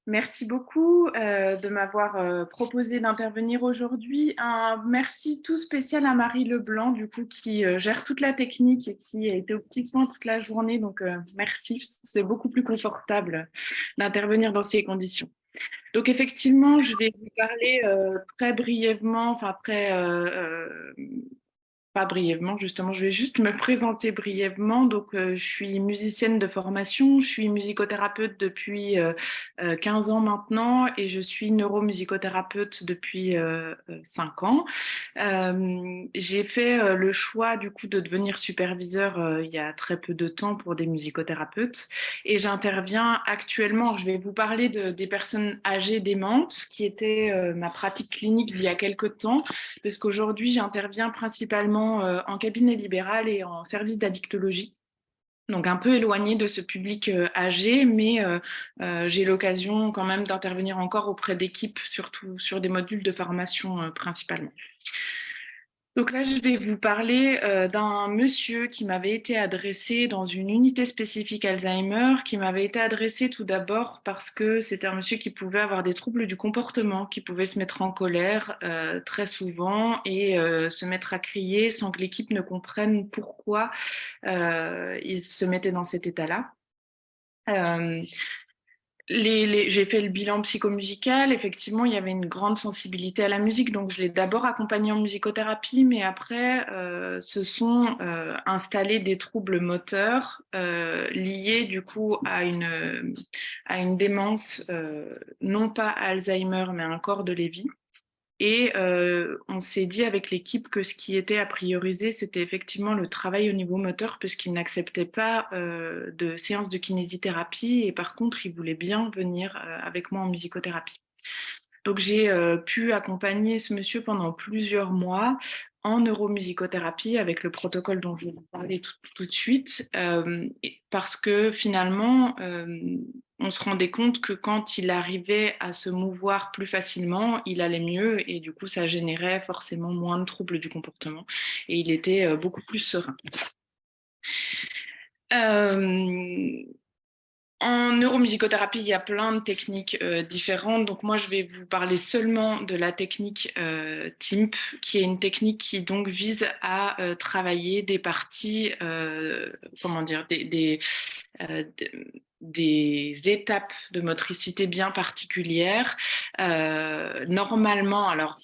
Merci beaucoup de m'avoir proposé d'intervenir aujourd'hui. Un merci tout spécial à Marie Leblanc, du coup, qui gère toute la technique et qui a été au petit soin toute la journée. Donc, merci. C'est beaucoup plus confortable d'intervenir dans ces conditions. Donc, effectivement, je vais vous parler très brièvement, enfin, pas brièvement, justement, je vais juste me présenter brièvement. Donc, je suis musicienne de formation, je suis musicothérapeute depuis 15 ans maintenant et je suis neuromusicothérapeute depuis 5 ans. J'ai fait le choix du coup de devenir superviseur il y a très peu de temps pour des musicothérapeutes et j'interviens actuellement. Je vais vous parler des personnes âgées démentes qui étaient ma pratique clinique il y a quelques temps parce qu'aujourd'hui j'interviens principalement en cabinet libéral et en service d'addictologie. Donc un peu éloigné de ce public âgé, mais j'ai l'occasion quand même d'intervenir encore auprès d'équipes, surtout sur des modules de formation principalement. Donc là, je vais vous parler d'un monsieur qui m'avait été adressé dans une unité spécifique Alzheimer, qui m'avait été adressé tout d'abord parce que c'était un monsieur qui pouvait avoir des troubles du comportement, qui pouvait se mettre en colère très souvent et se mettre à crier sans que l'équipe ne comprenne pourquoi il se mettait dans cet état-là. Euh, j'ai fait le bilan psychomusical. Effectivement, il y avait une grande sensibilité à la musique, donc je l'ai d'abord accompagné en musicothérapie, mais après, se sont installés des troubles moteurs liés du coup à une démence, non pas Alzheimer, mais un corps de Lévy. Et on s'est dit avec l'équipe que ce qui était à prioriser, c'était effectivement le travail au niveau moteur, parce qu'ils n'acceptaient pas de séances de kinésithérapie. Et par contre, ils voulaient bien venir avec moi en musicothérapie. Donc j'ai pu accompagner ce monsieur pendant plusieurs mois en neuromusicothérapie avec le protocole dont je vais vous parler tout de suite, parce que finalement, on se rendait compte que quand il arrivait à se mouvoir plus facilement, il allait mieux et du coup, ça générait forcément moins de troubles du comportement et il était beaucoup plus serein. Euh, En neuromusicothérapie, il y a plein de techniques différentes. Donc moi, je vais vous parler seulement de la technique TIMP, qui est une technique qui donc vise à travailler des parties, comment dire, euh, des étapes de motricité bien particulières. Normalement, alors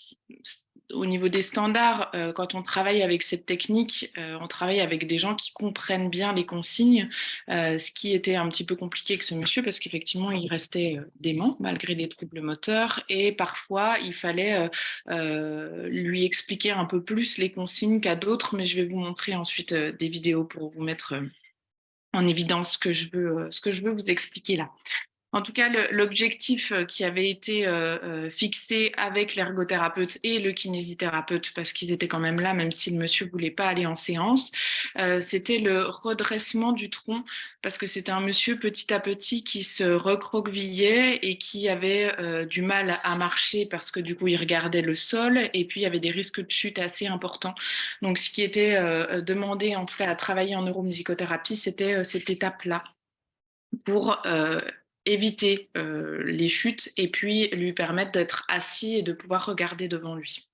au niveau des standards, quand on travaille avec cette technique, on travaille avec des gens qui comprennent bien les consignes, ce qui était un petit peu compliqué avec ce monsieur parce qu'effectivement, il restait dément malgré des troubles moteurs et parfois, il fallait lui expliquer un peu plus les consignes qu'à d'autres, mais je vais vous montrer ensuite des vidéos pour vous mettre en évidence ce que je veux vous expliquer là. En tout cas, l'objectif qui avait été fixé avec l'ergothérapeute et le kinésithérapeute, parce qu'ils étaient quand même là, même si le monsieur voulait pas aller en séance, c'était le redressement du tronc, parce que c'était un monsieur petit à petit qui se recroquevillait et qui avait du mal à marcher parce que du coup, il regardait le sol et puis il y avait des risques de chute assez importants. Donc, ce qui était demandé, en tout cas, à travailler en neuromusicothérapie, c'était cette étape-là pour éviter les chutes et puis lui permettre d'être assis et de pouvoir regarder devant lui.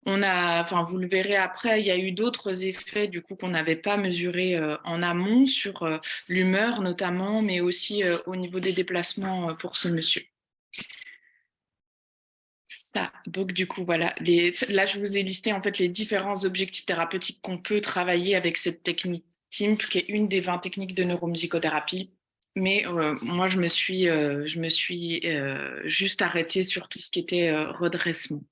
Enfin, vous le verrez après, il y a eu d'autres effets du coup qu'on n'avait pas mesurés en amont sur l'humeur notamment, mais aussi au niveau des déplacements pour ce monsieur. Ça, donc du coup, voilà. Là, je vous ai listé en fait les différents objectifs thérapeutiques qu'on peut travailler avec cette technique TIMP, qui est une des 20 techniques de neuromusicothérapie. Mais moi, je me suis juste arrêtée sur tout ce qui était redressement.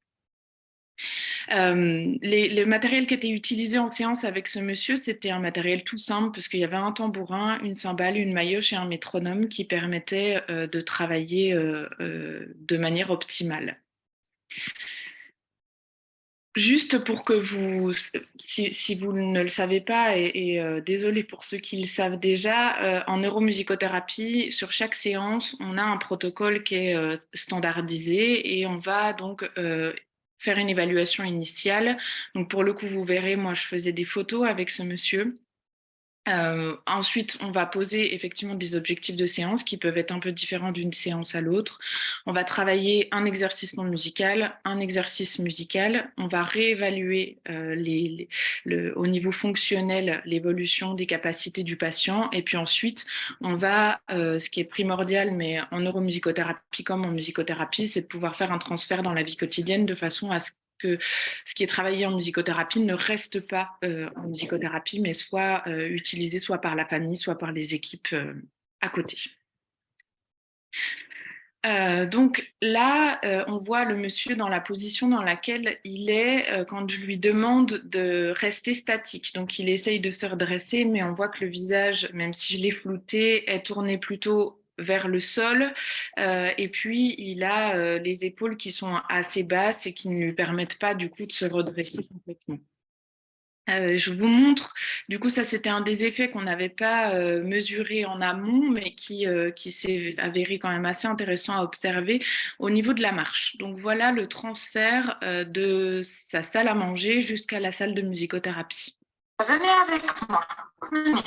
Le matériel qui était utilisé en séance avec ce monsieur, c'était un matériel tout simple parce qu'il y avait un tambourin, une cymbale, une maillotche et un métronome qui permettaient de travailler de manière optimale. Juste pour que vous, si vous ne le savez pas, désolé pour ceux qui le savent déjà, en neuromusicothérapie, sur chaque séance, on a un protocole qui est standardisé et on va donc faire une évaluation initiale. Donc pour le coup, vous verrez, moi je faisais des photos avec ce monsieur Ensuite, on va poser effectivement des objectifs de séance qui peuvent être un peu différents d'une séance à l'autre. On va travailler un exercice non musical, un exercice musical. On va réévaluer au niveau fonctionnel l'évolution des capacités du patient. Et puis ensuite, on va, ce qui est primordial, mais en neuromusicothérapie comme en musicothérapie, c'est de pouvoir faire un transfert dans la vie quotidienne de façon à ce que ce qui est travaillé en musicothérapie ne reste pas en musicothérapie, mais soit utilisé soit par la famille, soit par les équipes à côté. Donc là, on voit le monsieur dans la position dans laquelle il est quand je lui demande de rester statique. Donc il essaye de se redresser, mais on voit que le visage, même si je l'ai flouté, est tourné plutôt vers le sol. Et puis il a les épaules qui sont assez basses et qui ne lui permettent pas du coup de se redresser complètement. Je vous montre, du coup, ça c'était un des effets qu'on n'avait pas mesuré en amont, mais qui s'est avéré quand même assez intéressant à observer au niveau de la marche. Donc voilà le transfert de sa salle à manger jusqu'à la salle de musicothérapie. Venez avec moi. Venez.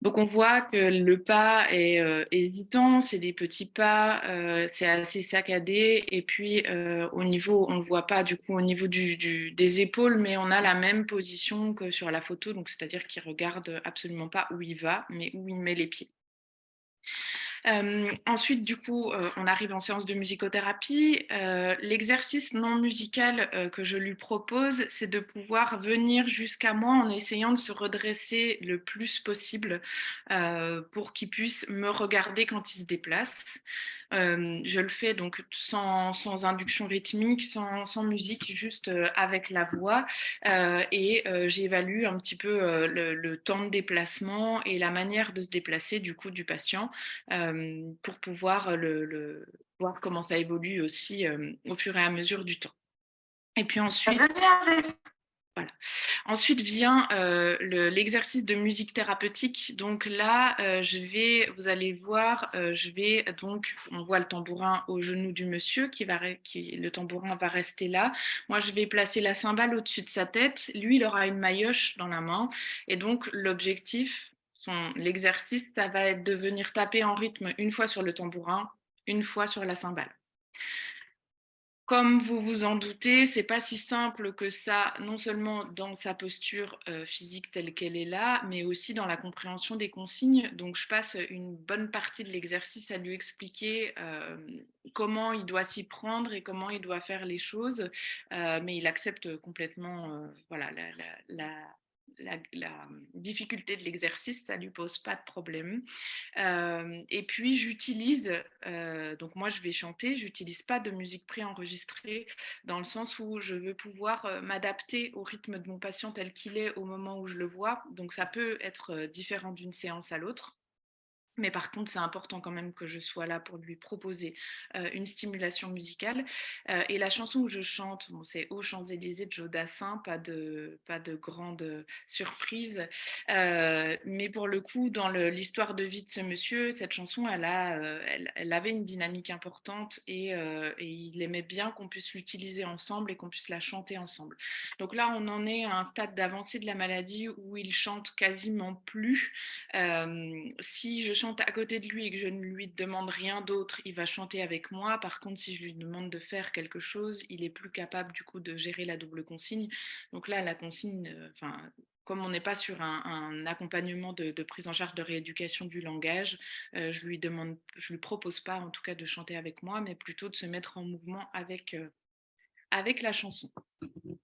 Donc on voit que le pas est hésitant, c'est des petits pas, c'est assez saccadé. Et puis au niveau, on ne le voit pas du coup au niveau des épaules, mais on a la même position que sur la photo, donc c'est-à-dire qu'il regarde absolument pas où il va, mais où il met les pieds. Ensuite, du coup, on arrive en séance de musicothérapie. L'exercice non musical que je lui propose, c'est de pouvoir venir jusqu'à moi en essayant de se redresser le plus possible pour qu'il puisse me regarder quand il se déplace. Je le fais donc sans induction rythmique, sans musique, juste avec la voix. Et j'évalue un petit peu le temps de déplacement et la manière de se déplacer du coup du patient pour pouvoir voir comment ça évolue aussi au fur et à mesure du temps. Et puis ensuite, voilà. Ensuite vient l'exercice de musique thérapeutique. Donc là, vous allez voir, on voit le tambourin au genou du monsieur, le tambourin va rester là. Moi, je vais placer la cymbale au-dessus de sa tête. Lui, il aura une maillotche dans la main. Et donc, l'exercice, ça va être de venir taper en rythme une fois sur le tambourin, une fois sur la cymbale. Comme vous vous en doutez, c'est pas si simple que ça, non seulement dans sa posture physique telle qu'elle est là, mais aussi dans la compréhension des consignes. Donc, je passe une bonne partie de l'exercice à lui expliquer comment il doit s'y prendre et comment il doit faire les choses, mais il accepte complètement, voilà, la difficulté de l'exercice, ça lui pose pas de problème. Et puis j'utilise, donc moi je vais chanter, j'utilise pas de musique préenregistrée dans le sens où je veux pouvoir m'adapter au rythme de mon patient tel qu'il est au moment où je le vois. Donc ça peut être différent d'une séance à l'autre. Mais par contre, c'est important quand même que je sois là pour lui proposer une stimulation musicale. Et la chanson que je chante, bon, c'est Aux Champs-Élysées de Joe Dassin, pas de grande surprise. Mais pour le coup, dans l'histoire de vie de ce monsieur, cette chanson, elle avait une dynamique importante et il aimait bien qu'on puisse l'utiliser ensemble et qu'on puisse la chanter ensemble. Donc là, on en est à un stade d'avancée de la maladie où il chante quasiment plus. Si je chante à côté de lui et que je ne lui demande rien d'autre, il va chanter avec moi. Par contre, si je lui demande de faire quelque chose, il est plus capable du coup de gérer la double consigne. Donc là, la consigne, comme on n'est pas sur un accompagnement de prise en charge de rééducation du langage, je lui propose pas en tout cas de chanter avec moi, mais plutôt de se mettre en mouvement avec la chanson.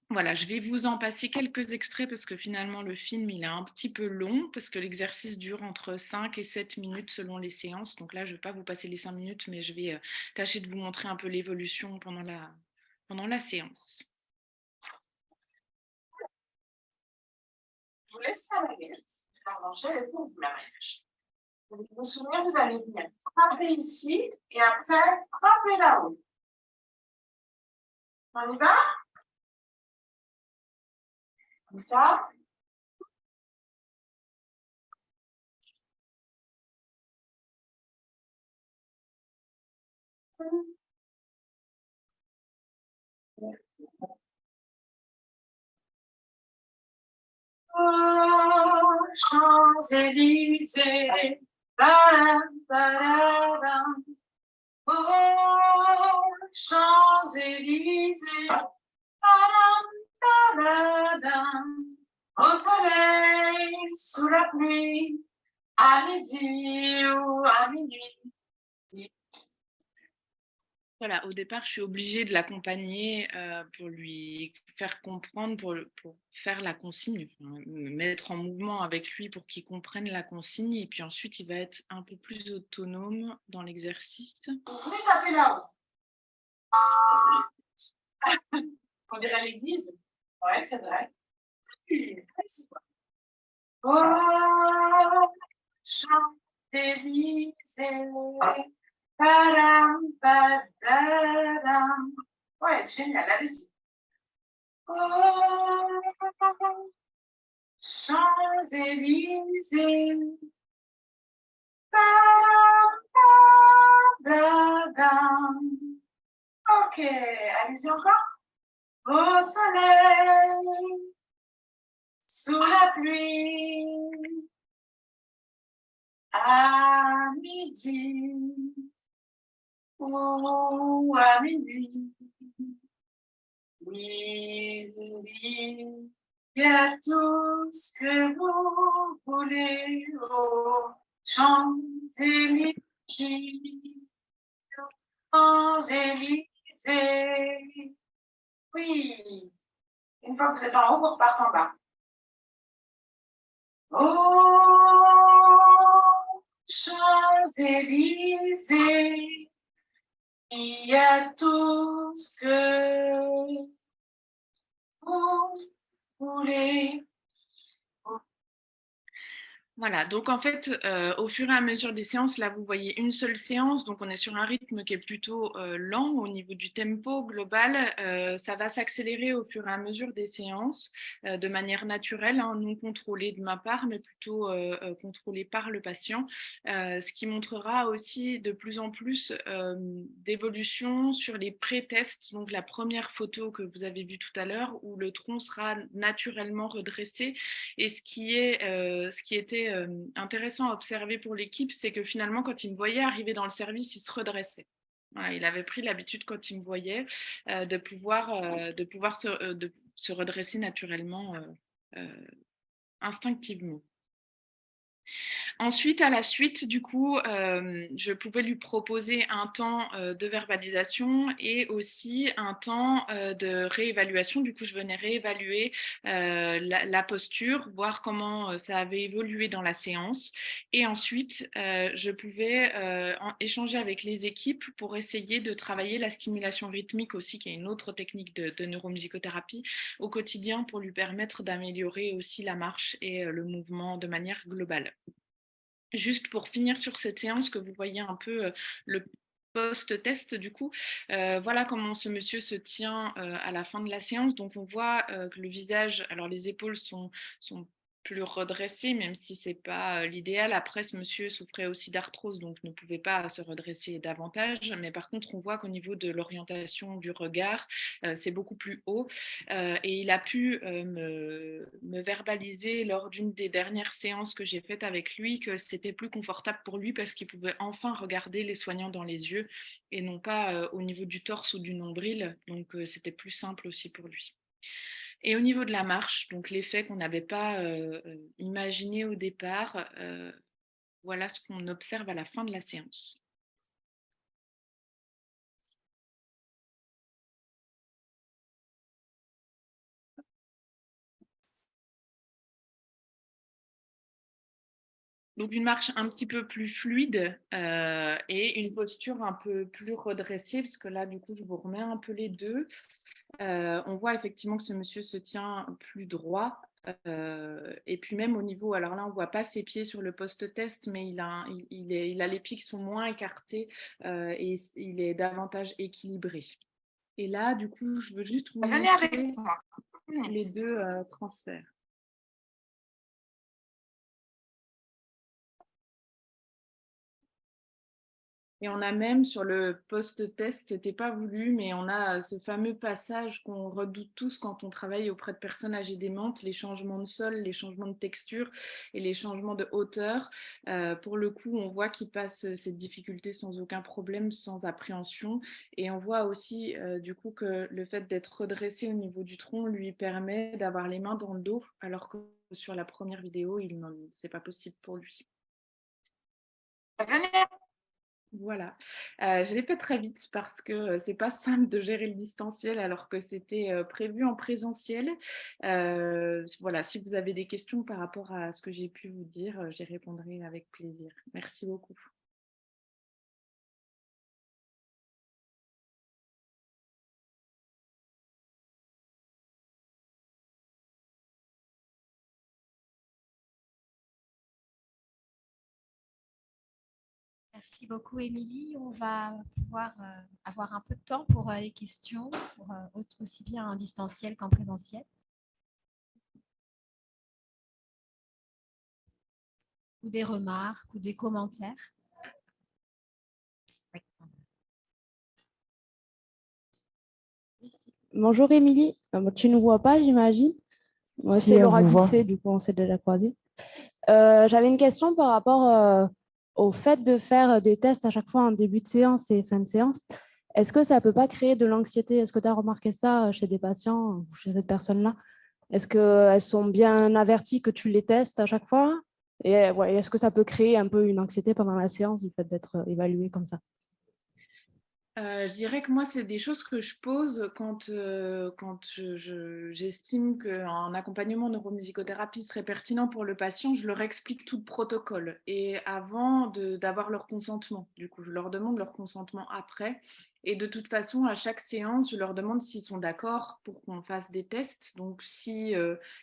Voilà, je vais vous en passer quelques extraits parce que finalement le film il est un petit peu long parce que l'exercice dure entre 5 et 7 minutes selon les séances. Donc là, je ne vais pas vous passer les 5 minutes, mais je vais tâcher de vous montrer un peu l'évolution pendant la séance. Je vous laisse ça à la gueule. Je vais manger et vous la maillotche. Vous vous souvenez, vous allez venir frapper ici et après frapper là-haut. On y va? Comme ça. Oh, Champs-Élysées, badam, badadam. Oh, Champs-Élysées, badam, badadam. Au soleil, sous la pluie, à midi ou à minuit. Voilà, au départ, je suis obligée de l'accompagner pour lui faire comprendre, pour faire la consigne, enfin, me mettre en mouvement avec lui pour qu'il comprenne la consigne. Et puis ensuite, il va être un peu plus autonome dans l'exercice. Vous pouvez taper là-haut. On dirait à l'église. Ouais, c'est vrai. Oh, Champs-Élysées. Padam, padam. Ouais, c'est génial, allez-y. Oh, Champs-Élysées. Padam, padam. Ok, allez-y encore. Au soleil, sous la pluie, à midi ou à minuit. Oui, oui, il y a tout ce que vous voulez aux Champs-Élysées. Champs-Élysées. Oui, une fois que vous êtes en haut, vous repartez en bas. Oh, Champs-Élysées, il y a tout ce que vous voulez. Voilà, donc en fait, au fur et à mesure des séances, là, vous voyez une seule séance, donc on est sur un rythme qui est plutôt lent au niveau du tempo global. Ça va s'accélérer au fur et à mesure des séances de manière naturelle, hein, non contrôlée de ma part, mais plutôt contrôlée par le patient, ce qui montrera aussi de plus en plus d'évolution sur les pré-tests, donc la première photo que vous avez vue tout à l'heure, où le tronc sera naturellement redressé. Et ce qui était intéressant à observer pour l'équipe, c'est que finalement, quand il me voyait arriver dans le service, il se redressait. Voilà, il avait pris l'habitude, quand il me voyait, de pouvoir se redresser naturellement, instinctivement. Ensuite, à la suite, du coup, je pouvais lui proposer un temps de verbalisation et aussi un temps de réévaluation. Du coup, je venais réévaluer la posture, voir comment ça avait évolué dans la séance. Et ensuite, je pouvais échanger avec les équipes pour essayer de travailler la stimulation rythmique aussi, qui est une autre technique de neuromusicothérapie au quotidien, pour lui permettre d'améliorer aussi la marche et le mouvement de manière globale. Juste pour finir sur cette séance, que vous voyez un peu le post-test, du coup, voilà comment ce monsieur se tient à la fin de la séance. Donc on voit que le visage, alors les épaules sont plus redressées, même si ce n'est pas l'idéal. Après, ce monsieur souffrait aussi d'arthrose, donc ne pouvait pas se redresser davantage. Mais par contre, on voit qu'au niveau de l'orientation du regard, c'est beaucoup plus haut. Et il a pu me verbaliser lors d'une des dernières séances que j'ai faites avec lui que c'était plus confortable pour lui parce qu'il pouvait enfin regarder les soignants dans les yeux et non pas au niveau du torse ou du nombril. Donc c'était plus simple aussi pour lui. Et au niveau de la marche, donc l'effet qu'on n'avait pas imaginé au départ, voilà ce qu'on observe à la fin de la séance. Donc une marche un petit peu plus fluide et une posture un peu plus redressée, parce que là, du coup, je vous remets un peu les deux. On voit effectivement que ce monsieur se tient plus droit. Et puis même au niveau, alors là on ne voit pas ses pieds sur le post-test, mais il a les pieds qui sont moins écartés et il est davantage équilibré. Et là, du coup, je veux juste vous montrer les deux transferts. Et on a même sur le post-test, c'était pas voulu, mais on a ce fameux passage qu'on redoute tous quand on travaille auprès de personnes âgées démentes, les changements de sol, les changements de texture et les changements de hauteur. Pour le coup, on voit qu'ils passent cette difficulté sans aucun problème, sans appréhension. Et on voit aussi du coup que le fait d'être redressé au niveau du tronc lui permet d'avoir les mains dans le dos, alors que sur la première vidéo, c'est pas possible pour lui. Voilà. Je l'ai fait très vite parce que c'est pas simple de gérer le distanciel alors que c'était prévu en présentiel. Voilà, si vous avez des questions par rapport à ce que j'ai pu vous dire, j'y répondrai avec plaisir. Merci beaucoup. Merci beaucoup, Émilie. On va pouvoir avoir un peu de temps pour les questions, pour, aussi bien en distanciel qu'en présentiel. Ou des remarques ou des commentaires. Oui. Bonjour Émilie. Tu ne nous vois pas, j'imagine. Moi, Si, c'est on Laura vous voit. Guisset, du coup, on s'est déjà croisés. J'avais une question par rapport au fait de faire des tests à chaque fois en début de séance et fin de séance. Est-ce que ça ne peut pas créer de l'anxiété? Est-ce que tu as remarqué ça chez des patients ou chez cette personne-là? Est-ce qu'elles sont bien averties que tu les testes à chaque fois? Et ouais, est-ce que ça peut créer un peu une anxiété pendant la séance du fait d'être évalué comme ça? Je dirais que moi, c'est des choses que je pose quand j'estime qu'un accompagnement neuromusicothérapie serait pertinent pour le patient. Je leur explique tout le protocole et avant d'avoir leur consentement. Du coup, je leur demande leur consentement après. Et de toute façon, à chaque séance, je leur demande s'ils sont d'accord pour qu'on fasse des tests. Donc, si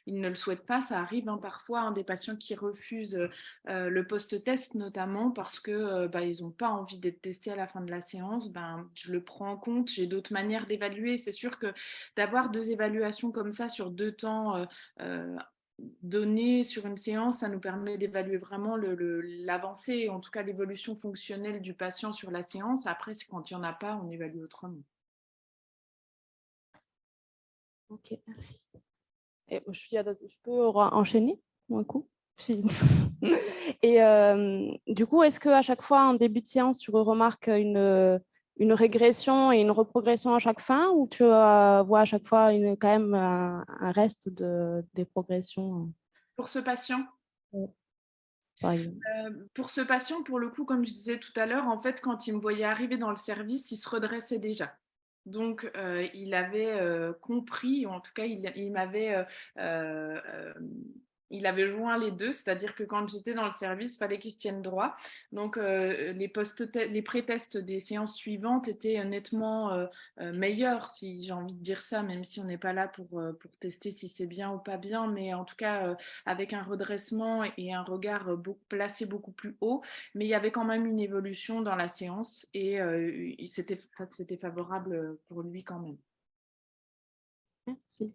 ils ne le souhaitent pas, ça arrive parfois des patients qui refusent le post-test notamment parce que ils n'ont pas envie d'être testés à la fin de la séance. Je le prends en compte. J'ai d'autres manières d'évaluer. C'est sûr que d'avoir 2 évaluations comme ça sur 2 temps euh, donnés sur une séance, ça nous permet d'évaluer vraiment l'avancée, en tout cas l'évolution fonctionnelle du patient sur la séance. Après, quand il n'y en a pas, on évalue autrement. Ok, merci. Et je peux enchaîner un coup? Et du coup, est-ce qu'à chaque fois, en début de séance, tu remarques une régression et une reprogression à chaque fin ou tu vois à chaque fois quand même un reste des progressions Pour ce patient, par exemple. pour ce patient, pour le coup, comme je disais tout à l'heure, en fait, quand il me voyait arriver dans le service, il se redressait déjà. Donc, il avait compris, ou en tout cas, euh, il avait joint les deux, c'est-à-dire que quand j'étais dans le service, il fallait qu'il se tienne droit. Donc, les pré-tests des séances suivantes étaient nettement meilleurs, si j'ai envie de dire ça, même si on n'est pas là pour tester si c'est bien ou pas bien, mais en tout cas, avec un redressement et un regard placé beaucoup plus haut, mais il y avait quand même une évolution dans la séance et c'était favorable pour lui quand même. Merci.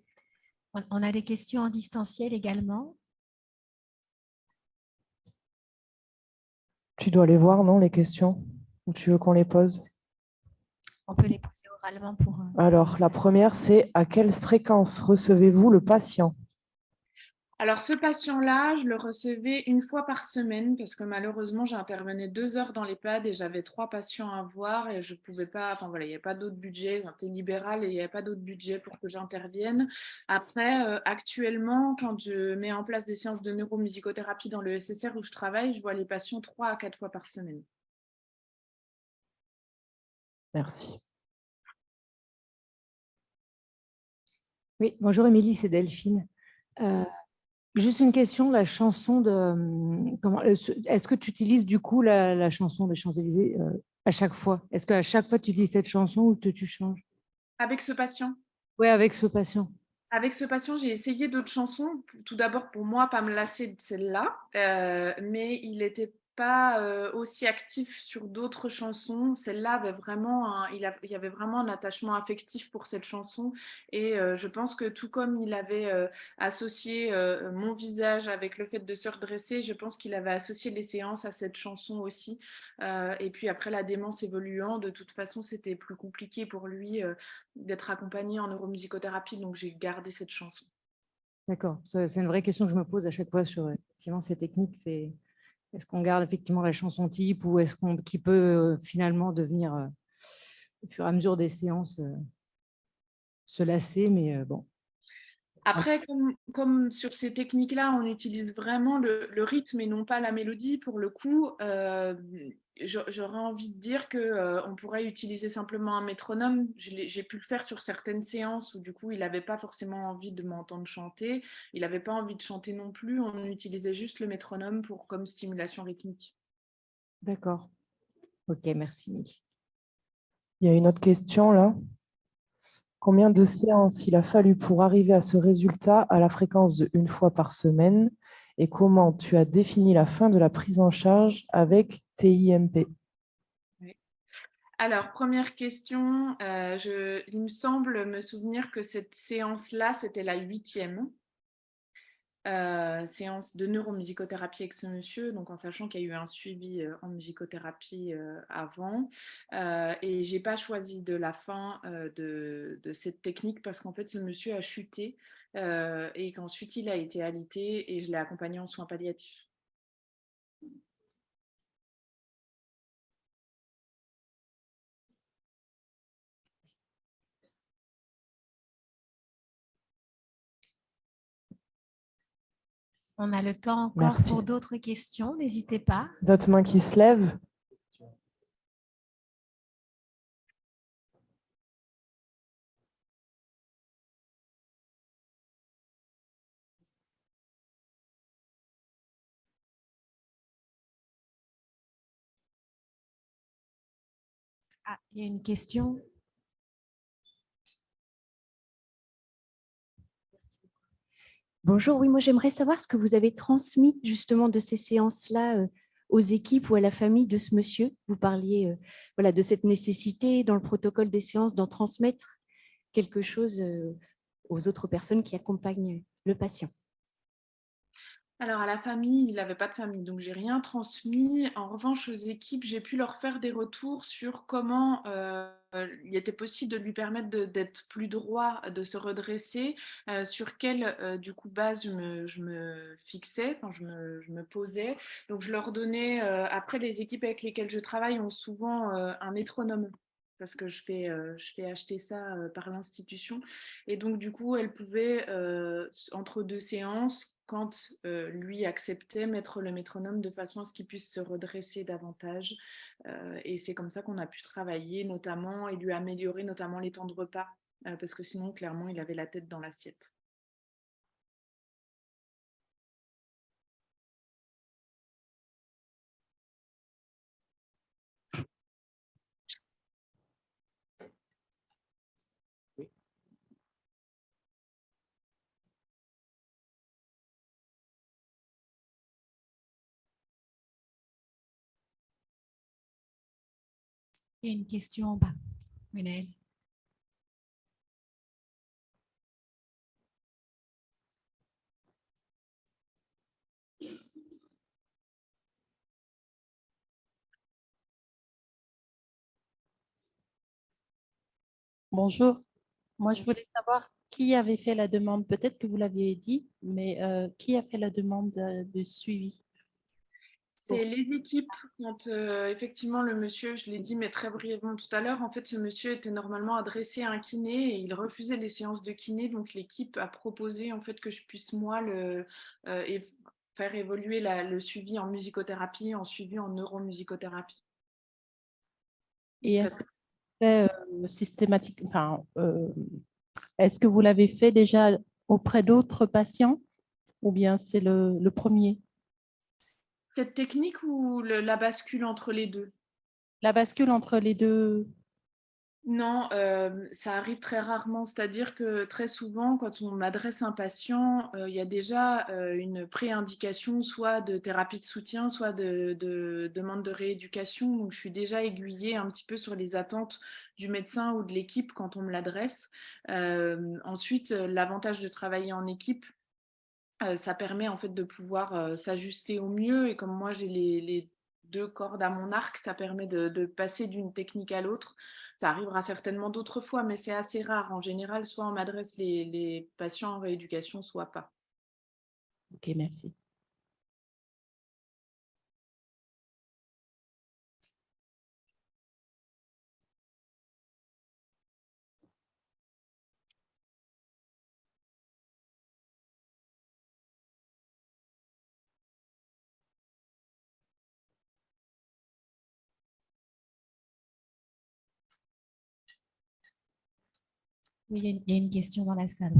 On a des questions en distanciel également. Tu dois les voir, non, les questions? Ou tu veux qu'on les pose? On peut les poser oralement pour… Alors, la première, c'est à quelle fréquence recevez-vous le patient? Alors, ce patient-là, je le recevais une fois par semaine parce que malheureusement, j'intervenais 2 heures dans l'EHPAD et j'avais 3 patients à voir et je pouvais pas, enfin voilà, il n'y avait pas d'autre budget, j'étais libérale et il n'y avait pas d'autre budget pour que j'intervienne. Après, actuellement, quand je mets en place des séances de neuromusicothérapie dans le SSR où je travaille, je vois les patients 3 à 4 fois par semaine. Merci. Oui, bonjour Émilie, c'est Delphine. Juste une question, la chanson est-ce que tu utilises du coup la chanson des Champs-Élysées à chaque fois? Est-ce qu'à chaque fois tu utilises cette chanson ou que tu changes? Avec ce patient? Oui, avec ce patient. Avec ce patient, j'ai essayé d'autres chansons. Tout d'abord, pour moi, pas me lasser de celle-là, mais il était pas aussi actif sur d'autres chansons. Celle-là avait vraiment il y avait vraiment un attachement affectif pour cette chanson et je pense que tout comme il avait associé mon visage avec le fait de se redresser, je pense qu'il avait associé les séances à cette chanson aussi. Et puis après la démence évoluant, de toute façon, c'était plus compliqué pour lui d'être accompagné en neuromusicothérapie, donc j'ai gardé cette chanson. D'accord. C'est une vraie question que je me pose à chaque fois sur effectivement ces techniques. C'est est-ce qu'on garde effectivement la chanson type ou est-ce qu'on qui peut finalement devenir au fur et à mesure des séances se lasser, mais bon. Après, comme sur ces techniques-là, on utilise vraiment le rythme et non pas la mélodie, pour le coup, j'aurais envie de dire qu'on pourrait utiliser simplement un métronome. J'ai pu le faire sur certaines séances où du coup, il n'avait pas forcément envie de m'entendre chanter. Il n'avait pas envie de chanter non plus. On utilisait juste le métronome comme stimulation rythmique. D'accord. Ok, merci. Il y a une autre question là. Combien de séances il a fallu pour arriver à ce résultat à la fréquence de 1 fois par semaine? Et comment tu as défini la fin de la prise en charge avec TIMP? Oui. Alors, première question, il me semble me souvenir que cette séance-là, c'était la 8e. Séance de neuromusicothérapie avec ce monsieur, donc en sachant qu'il y a eu un suivi en musicothérapie avant. Et j'ai pas choisi de la fin de cette technique parce qu'en fait, ce monsieur a chuté et qu'ensuite il a été alité et je l'ai accompagné en soins palliatifs. On a le temps encore Merci. pour d'autres questions, n'hésitez pas. D'autres mains qui se lèvent? Ah, il y a une question. Bonjour, oui, moi j'aimerais savoir ce que vous avez transmis justement de ces séances-là aux équipes ou à la famille de ce monsieur. Vous parliez voilà, de cette nécessité dans le protocole des séances d'en transmettre quelque chose aux autres personnes qui accompagnent le patient. Alors à la famille, il n'avait pas de famille, donc j'ai rien transmis. En revanche, aux équipes, j'ai pu leur faire des retours sur comment il était possible de lui permettre d'être plus droit, de se redresser, sur quelle du coup base je me fixais, enfin, je me posais. Donc je leur donnais, après les équipes avec lesquelles je travaille ont souvent un métronome parce que je fais acheter ça par l'institution. Et donc, du coup, elle pouvait, entre deux séances, quand lui acceptait, mettre le métronome de façon à ce qu'il puisse se redresser davantage. Et c'est comme ça qu'on a pu travailler, notamment, et lui améliorer notamment les temps de repas, parce que sinon, clairement, il avait la tête dans l'assiette. Il y a une question en bas. Gwenaëlle. Bonjour. Moi, je voulais savoir qui avait fait la demande. Peut-être que vous l'aviez dit, mais qui a fait la demande de suivi? C'est les équipes. Quand effectivement le monsieur, je l'ai dit mais très brièvement tout à l'heure, en fait ce monsieur était normalement adressé à un kiné et il refusait les séances de kiné, donc l'équipe a proposé en fait que je puisse moi faire évoluer le suivi en musicothérapie, en suivi en neuromusicothérapie. Et est-ce que vous l'avez fait systématique, enfin, est-ce que vous l'avez fait déjà auprès d'autres patients ou bien c'est le premier? Cette technique ou la bascule entre les deux? La bascule entre les deux Non, ça arrive très rarement. C'est-à-dire que très souvent, quand on m'adresse un patient, il y a déjà une pré-indication, soit de thérapie de soutien, soit de demande de rééducation. Donc, je suis déjà aiguillée un petit peu sur les attentes du médecin ou de l'équipe quand on me l'adresse. Ensuite, l'avantage de travailler en équipe, ça permet en fait de pouvoir s'ajuster au mieux. Et comme moi, j'ai les deux cordes à mon arc, ça permet de passer d'une technique à l'autre. Ça arrivera certainement d'autres fois, mais c'est assez rare. En général, soit on m'adresse les patients en rééducation, soit pas. Ok, merci. Oui, il y a une question dans la salle.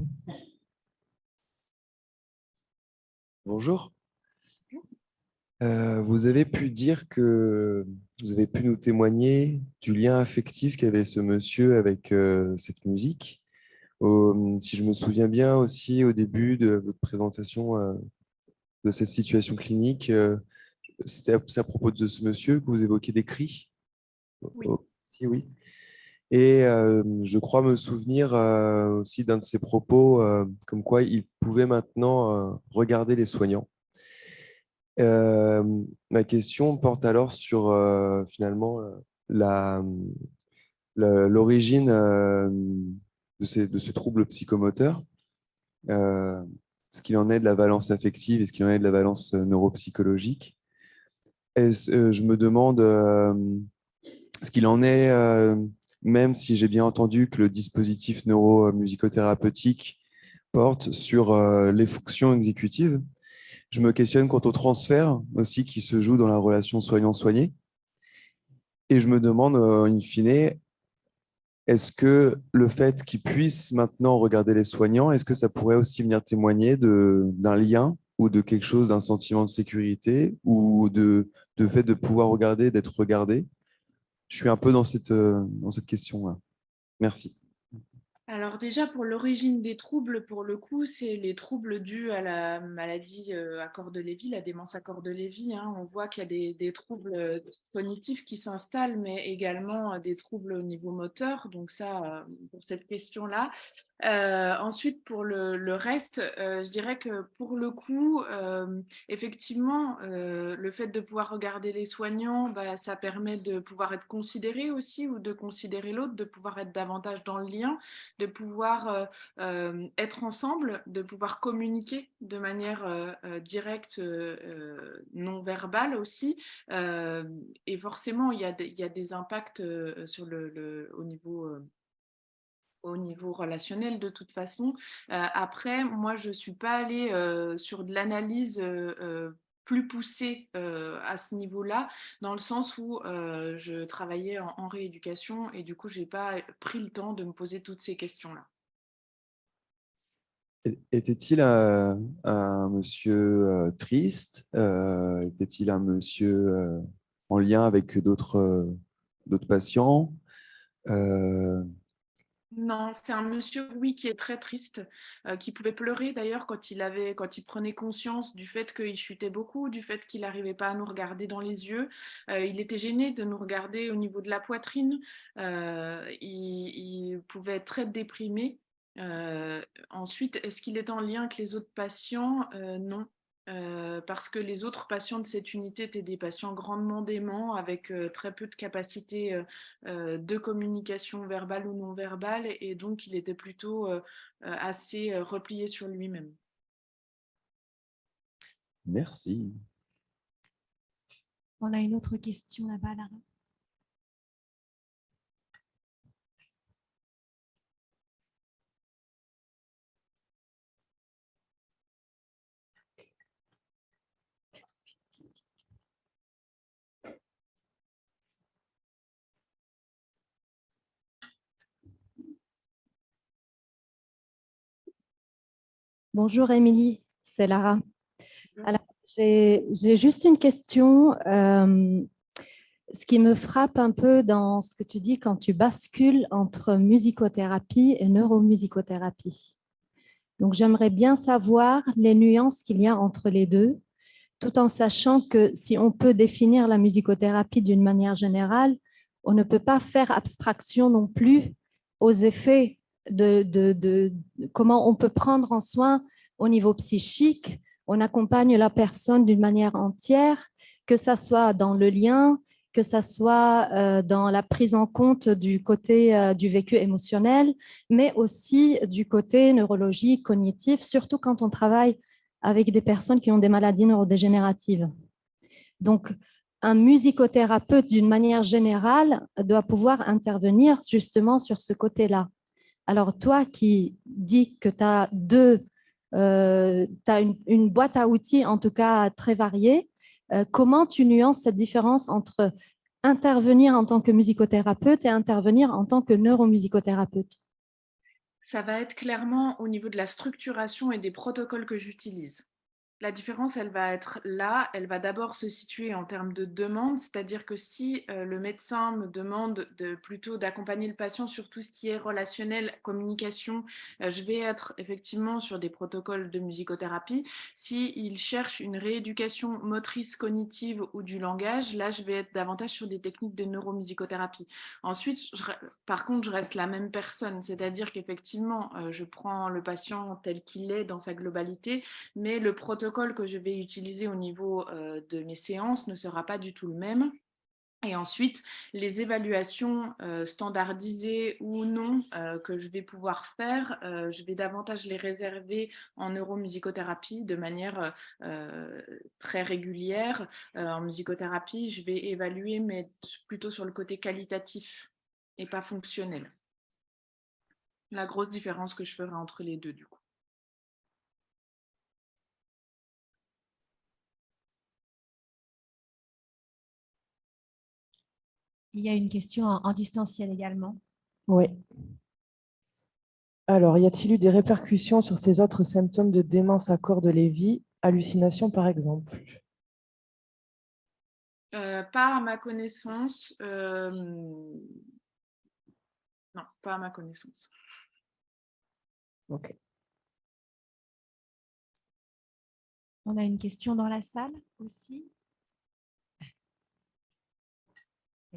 Bonjour. Vous avez pu dire que vous avez pu nous témoigner du lien affectif qu'avait ce monsieur avec cette musique. Si je me souviens bien aussi, au début de votre présentation de cette situation clinique, c'est à propos de ce monsieur que vous évoquez des cris. Oui. Si, oui. Et je crois me souvenir aussi d'un de ses propos, comme quoi il pouvait maintenant regarder les soignants. Ma question porte alors sur finalement la, l'origine de ce trouble psychomoteur, euh, ce qu'il en est de la valence affective et ce qu'il en est de la valence neuropsychologique. Je me demande ce qu'il en est, même si j'ai bien entendu que le dispositif neuromusicothérapeutique porte sur les fonctions exécutives. Je me questionne quant au transfert aussi qui se joue dans la relation soignant-soigné. Et je me demande, in fine, est-ce que le fait qu'ils puissent maintenant regarder les soignants, est-ce que ça pourrait aussi venir témoigner d'un lien ou de quelque chose, d'un sentiment de sécurité ou de fait de pouvoir regarder, d'être regardé? Je suis un peu dans cette question-là. Merci. Alors déjà, pour l'origine des troubles, pour le coup, c'est les troubles dus à la maladie à corps de Lévy, la démence à corps de Lévy, hein. On voit qu'il y a des troubles cognitifs qui s'installent, mais également des troubles au niveau moteur. Donc ça, pour cette question-là. Ensuite, pour le reste, je dirais que pour le coup, effectivement, le fait de pouvoir regarder les soignants, bah, ça permet de pouvoir être considéré aussi ou de considérer l'autre, de pouvoir être davantage dans le lien, de pouvoir être ensemble, de pouvoir communiquer de manière directe, non verbale aussi. Et forcément, il y a des impacts sur au niveau relationnel de toute façon. Après, moi, je ne suis pas allée sur de l'analyse plus poussée à ce niveau-là, dans le sens où je travaillais en rééducation et du coup, je n'ai pas pris le temps de me poser toutes ces questions-là. Était-il un monsieur triste? Était-il un monsieur en lien avec d'autres patients? Euh, Non, c'est un monsieur, oui, qui est très triste, qui pouvait pleurer d'ailleurs quand il prenait conscience du fait qu'il chutait beaucoup, du fait qu'il n'arrivait pas à nous regarder dans les yeux. Il était gêné de nous regarder au niveau de la poitrine. Il pouvait être très déprimé. Ensuite, est-ce qu'il est en lien avec les autres patients? Non. Parce que les autres patients de cette unité étaient des patients grandement déments avec très peu de capacité de communication verbale ou non verbale, et donc il était plutôt assez replié sur lui-même. Merci. On a une autre question là-bas, Lara. Bonjour Émilie, c'est Lara. Alors, j'ai juste une question. ce qui me frappe un peu dans ce que tu dis quand tu bascules entre musicothérapie et neuromusicothérapie. Donc, j'aimerais bien savoir les nuances qu'il y a entre les deux, tout en sachant que si on peut définir la musicothérapie d'une manière générale, on ne peut pas faire abstraction non plus aux effets de comment on peut prendre en soin au niveau psychique. On accompagne la personne d'une manière entière, que ça soit dans le lien, que ça soit dans la prise en compte du côté du vécu émotionnel, mais aussi du côté neurologique, cognitif, surtout quand on travaille avec des personnes qui ont des maladies neurodégénératives. Donc, un musicothérapeute, d'une manière générale, doit pouvoir intervenir justement sur ce côté-là. Alors, toi qui dis que tu as une boîte à outils, en tout cas très variée, comment tu nuances cette différence entre intervenir en tant que musicothérapeute et intervenir en tant que neuromusicothérapeute? Ça va être clairement au niveau de la structuration et des protocoles que j'utilise. La différence, elle va être là, elle va d'abord se situer en termes de demande, c'est-à-dire que si le médecin me demande plutôt d'accompagner le patient sur tout ce qui est relationnel, communication, je vais être effectivement sur des protocoles de musicothérapie. S'il cherche une rééducation motrice cognitive ou du langage, là, je vais être davantage sur des techniques de neuromusicothérapie. Ensuite, par contre, je reste la même personne, c'est-à-dire qu'effectivement, je prends le patient tel qu'il est dans sa globalité, mais le protocole que je vais utiliser au niveau de mes séances ne sera pas du tout le même. Et ensuite, les évaluations standardisées ou non que je vais pouvoir faire, je vais davantage les réserver en neuromusicothérapie de manière très régulière. En musicothérapie, je vais évaluer, mais plutôt sur le côté qualitatif et pas fonctionnel. La grosse différence que je ferai entre les deux, du coup. Il y a une question en distanciel également. Oui. Alors, y a-t-il eu des répercussions sur ces autres symptômes de démence à corps de Lévy, hallucinations par exemple? Pas à ma connaissance. Non, pas à ma connaissance. Ok. On a une question dans la salle aussi.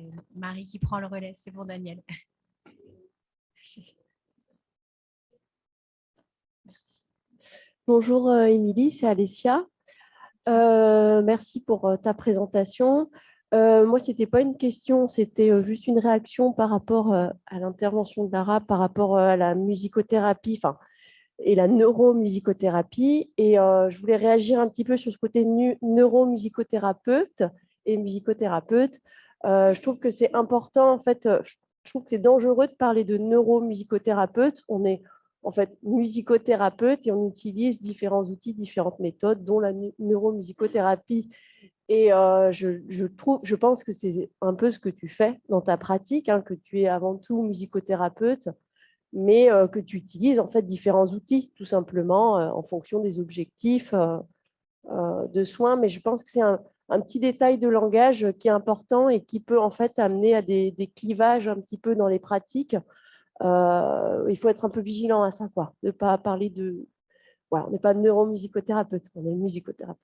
Et Marie qui prend le relais, c'est bon Daniel. Merci. Bonjour Émilie, c'est Alessia. Merci pour ta présentation. Moi, ce n'était pas une question, c'était juste une réaction par rapport à l'intervention de Lara, par rapport à la musicothérapie et la neuromusicothérapie. Et je voulais réagir un petit peu sur ce côté neuromusicothérapeute et musicothérapeute. Je trouve que c'est important, en fait, je trouve que c'est dangereux de parler de neuromusicothérapeute. On est en fait musicothérapeute et on utilise différents outils, différentes méthodes, dont la neuromusicothérapie. Et je pense que c'est un peu ce que tu fais dans ta pratique, hein, que tu es avant tout musicothérapeute, mais que tu utilises en fait différents outils, tout simplement, en fonction des objectifs de soins. Mais je pense que c'est un petit détail de langage qui est important et qui peut en fait amener à des clivages un petit peu dans les pratiques. Il faut être un peu vigilant à ça, quoi, de ne pas parler de... Voilà, on n'est pas neuromusicothérapeute, on est musicothérapeute.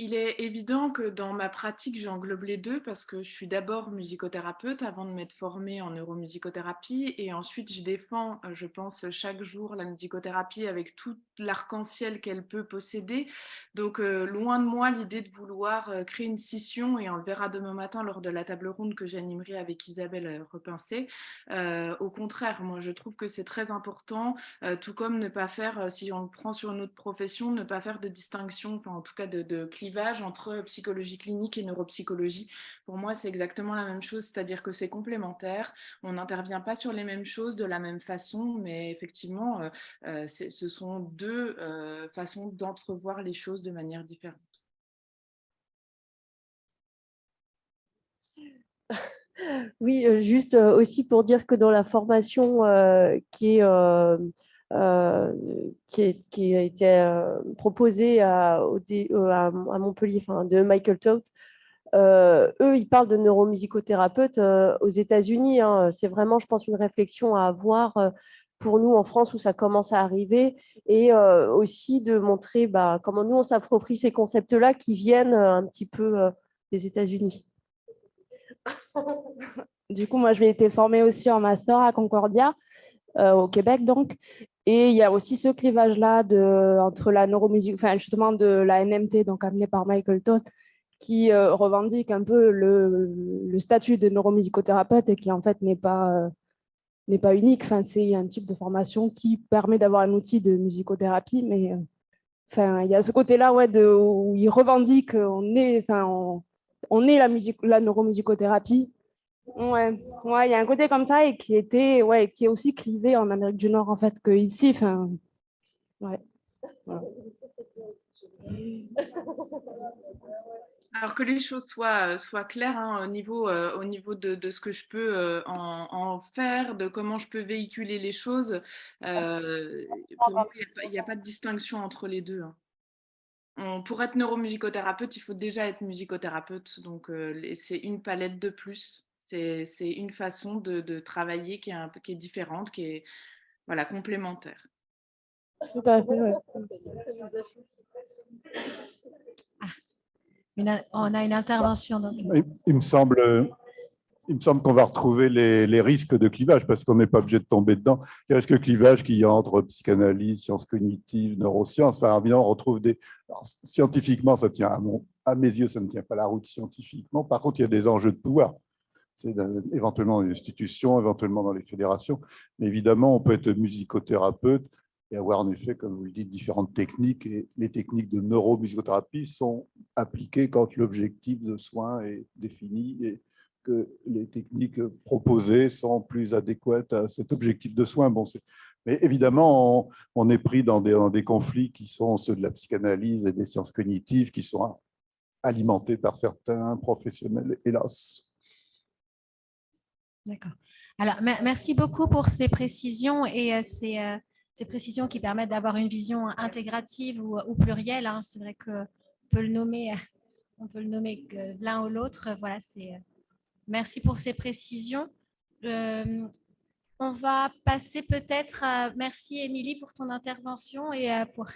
Il est évident que dans ma pratique, j'englobe les deux parce que je suis d'abord musicothérapeute avant de m'être formée en neuromusicothérapie et ensuite je défends, je pense, chaque jour la musicothérapie avec tout l'arc-en-ciel qu'elle peut posséder. Donc, loin de moi l'idée de vouloir créer une scission, et on le verra demain matin lors de la table ronde que j'animerai avec Isabelle Repincé. Au contraire, moi je trouve que c'est très important, tout comme ne pas faire, si on le prend sur une autre profession, ne pas faire de distinction, enfin, en tout cas de clivage entre psychologie clinique et neuropsychologie. Pour moi, c'est exactement la même chose, c'est-à-dire que c'est complémentaire. On n'intervient pas sur les mêmes choses de la même façon, mais effectivement, ce sont deux façons d'entrevoir les choses de manière différente. Oui, juste aussi pour dire que dans la formation qui a été proposée à Montpellier, de Michael Todt, eux, ils parlent de neuromusicothérapeutes aux États-Unis. Hein. C'est vraiment, je pense, une réflexion à avoir pour nous en France où ça commence à arriver et aussi de montrer comment nous, on s'approprie ces concepts-là qui viennent un petit peu des États-Unis. Du coup, moi, je vais été formée aussi en master à Concordia, au Québec, donc. Et il y a aussi ce clivage-là entre la neuromusique, enfin, justement, de la NMT, donc amenée par Michael Todd, qui revendique un peu le statut de neuromusicothérapeute et qui, en fait, n'est pas unique. Enfin, c'est un type de formation qui permet d'avoir un outil de musicothérapie, mais enfin, il y a ce côté-là où il revendique on est la neuromusicothérapie. Ouais, il y a un côté comme ça et qui est aussi clivé en Amérique du Nord en fait que ici. Enfin, ouais. Voilà. Alors que les choses soient claires hein, au niveau de ce que je peux en faire, de comment je peux véhiculer les choses. Pour moi, il n'y a pas de distinction entre les deux. Hein. Pour être neuromusicothérapeute, il faut déjà être musicothérapeute. Donc, c'est une palette de plus. C'est une façon de travailler qui est différente, qui est voilà, complémentaire. Tout à fait, ouais. On a une intervention. Donc. Il me semble qu'on va retrouver les risques de clivage parce qu'on n'est pas obligé de tomber dedans. Les risques de clivage qu'il y a entre psychanalyse, sciences cognitives, neurosciences, enfin, évidemment, on retrouve des. Alors, scientifiquement, ça tient à mes yeux, ça ne tient pas la route scientifiquement. Par contre, il y a des enjeux de pouvoir. C'est éventuellement dans les institutions, éventuellement dans les fédérations. Mais évidemment, on peut être musicothérapeute et avoir en effet, comme vous le dites, différentes techniques. Et les techniques de neuromusicothérapie sont appliquées quand l'objectif de soin est défini et que les techniques proposées sont plus adéquates à cet objectif de soin. Bon, mais évidemment, on est pris dans des conflits qui sont ceux de la psychanalyse et des sciences cognitives qui sont alimentés par certains professionnels, hélas. D'accord. Alors, merci beaucoup pour ces précisions et ces précisions qui permettent d'avoir une vision intégrative ou plurielle. Hein. C'est vrai qu'on peut le nommer l'un ou l'autre. Voilà, merci pour ces précisions. On va passer peut-être à... Merci, Émilie, pour ton intervention et pour...